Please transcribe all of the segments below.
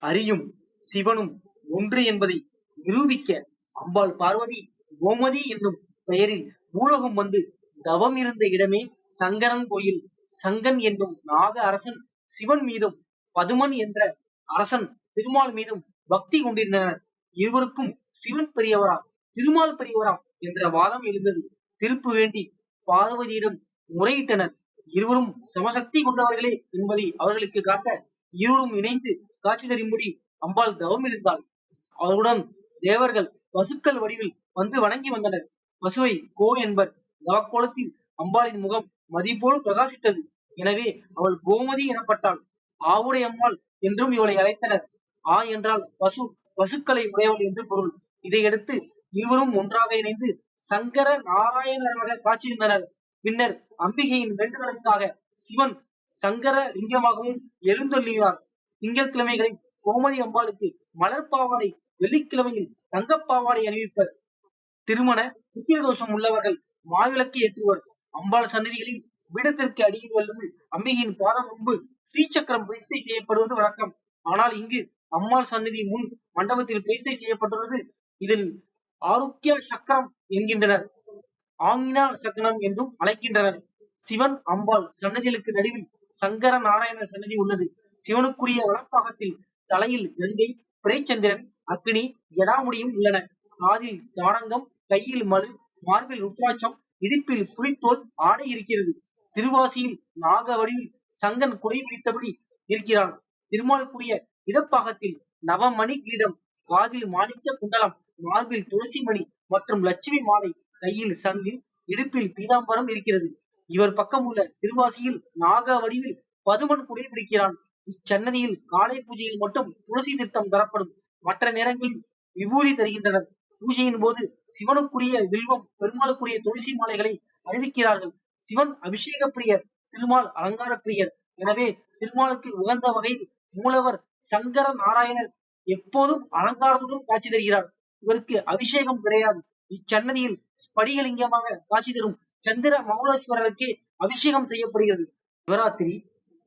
அரியும் சிவனும் ஒன்று என்பதை நிரூபிக்க அம்பாள் பார்வதி கோமதி என்னும் பெயரில் பூலோகம் வந்து தவம் இருந்த இடமே சங்கரன் கோயில். சங்கன் என்னும் நாக அரசன் சிவன் மீதும் பதுமன் என்ற அரசன் திருமால் மீதும் பக்தி கொண்டிருந்தனர். இருவருக்கும் சிவன் பெரியவரா திருமால் பெரியவரா என்ற வாதம் எழுந்தது. திருப்பு வேண்டி பார்வதியிடம் முறையிட்டனர். இருவரும் சமசக்தி கொண்டவர்களே என்பதை அவர்களுக்கு காட்ட இருவரும் இணைந்து காட்சி தரும்படி அம்பாள் தவம் இருந்தாள். அவருடன் தேவர்கள் பசுக்கள் வடிவில் வந்து வணங்கி வந்தனர். பசுவை கோ என்பர். தவக்கோலத்தில் அம்பாளின் முகம் மதி போல் பிரகாசித்தது. எனவே அவள் கோமதி எனப்பட்டாள். ஆவுடை அம்மாள் என்றும் இவளை அழைத்தனர். ஆ என்றால் பசு, பசுக்களை உடையவள் என்று பொருள். இதையடுத்து இருவரும் ஒன்றாக இணைந்து சங்கர நாராயணராக காட்சியிருந்தனர். பின்னர் அம்பிகையின் வேண்டுதலுக்காக சிவன் சங்கர லிங்கமாகவும் எழுந்தொள்ளினார். திங்கட்கிழமைகளில் கோமதி அம்பாளுக்கு மலர்பாவாடை, வெள்ளிக்கிழமையில் தங்கப்பாவாடை அணிவிப்பர். திருமண புத்திர தோஷம் உள்ளவர்கள் மாவிளக்கு ஏற்றுவர். அம்பாள் சன்னதிகளில் பீடத்திற்கு அடியில் அல்லது அம்பிகையின் பாதம் முன்பு ஸ்ரீசக்கரம் பிரதிஷ்டை செய்யப்படுவது வழக்கம். ஆனால் இங்கு அம்மாள் சன்னதி முன் மண்டபத்தில் பிரதிஷ்டை செய்யப்பட்டுள்ளது. இதில் ஆரோக்கிய சக்கரம் என்கின்றனர், ஆங்கினா சக்கரம் என்றும் அழைக்கின்றனர். சிவன் அம்பாள் சன்னதிகளுக்கு நடுவில் சங்கர நாராயணர் சன்னதி உள்ளது. சிவனுக்குரிய வலப்பாகத்தில் தலையில் கங்கை, பிறைச்சந்திரன், அக்னி, ஜடாமுடியும் உள்ளன. காதில் தாடங்கம், கையில் மழு, மார்பில் ருத்ராட்சம், இடுப்பில் புலித்தோல் ஆடை இருக்கிறது. திருவாசியில் நாக வடிவில் சங்கன் குடை பிடித்தபடி இருக்கிறான். திருமாலுக்குரிய இடப்பாகத்தில் நவமணி கிரீடம், காதில் மாணிக்க குண்டலம், மார்பில் துளசி மணி மற்றும் லட்சுமி மாலை, கையில் சங்கு, இடுப்பில் பீதாம்பரம் இருக்கிறது. இவர் பக்கம் உள்ள திருவாசியில் நாக வடிவில் பதுமன் குடை பிடிக்கிறான். இச்சன்னதியில் காலை பூஜையில் மட்டும் துளசி தீர்த்தம் தரப்படும். மற்ற நேரங்களில் விபூதி தருகின்றனர். பூஜையின் போது சிவனுக்குரிய வில்வம், பெருமாளுக்குரிய துளசி மாலைகளை அறிவிக்கிறார்கள். சிவன் அபிஷேக பிரியர், திருமால் அலங்கார பிரியர். எனவே திருமாலுக்கு உகந்த வகையில் மூலவர் சங்கர நாராயணர் எப்போதும் அலங்காரத்துடன் காட்சி தருகிறார். இவருக்கு அபிஷேகம் கிடையாது. இச்சன்னதியில் ஸ்படிகலிங்கமாக காட்சி தரும் சந்திர மௌலேஸ்வரருக்கே அபிஷேகம் செய்யப்படுகிறது. சிவராத்திரி,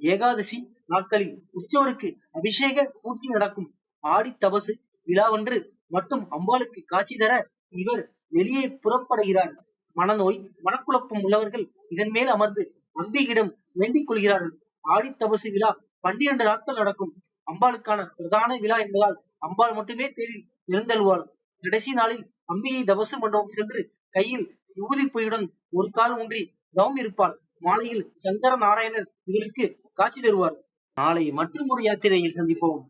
ஏகாதசி நாட்களில் உற்சவருக்கு அபிஷேக பூஜை நடக்கும். ஆடி தபசு விழாவன்று மட்டும் அம்பாளுக்கு காட்சி தர இவர் வெளியே புறப்படுகிறார். மனநோய், மனக்குழப்பம் உள்ளவர்கள் இதன் மேல் அமர்ந்து அம்பிகையிடம் வேண்டிக் கொள்கிறார்கள். ஆடி தபசு விழா 12 நாட்கள் நடக்கும். அம்பாளுக்கான பிரதான விழா என்பதால் அம்பாள் மட்டுமே தேரில் எழுந்தருள்வாள். கடைசி நாளில் அம்பிகை தபசு மண்டபம் சென்று கையில் விபூதி பொய்யுடன் ஒரு கால் ஊன்றி தவம் இருப்பாள். மாலையில் சங்கர நாராயணர் இவருக்கு காட்சி தருவார். நாளை மற்றும் ஒரு யாத்திரையில் சந்திப்போம்.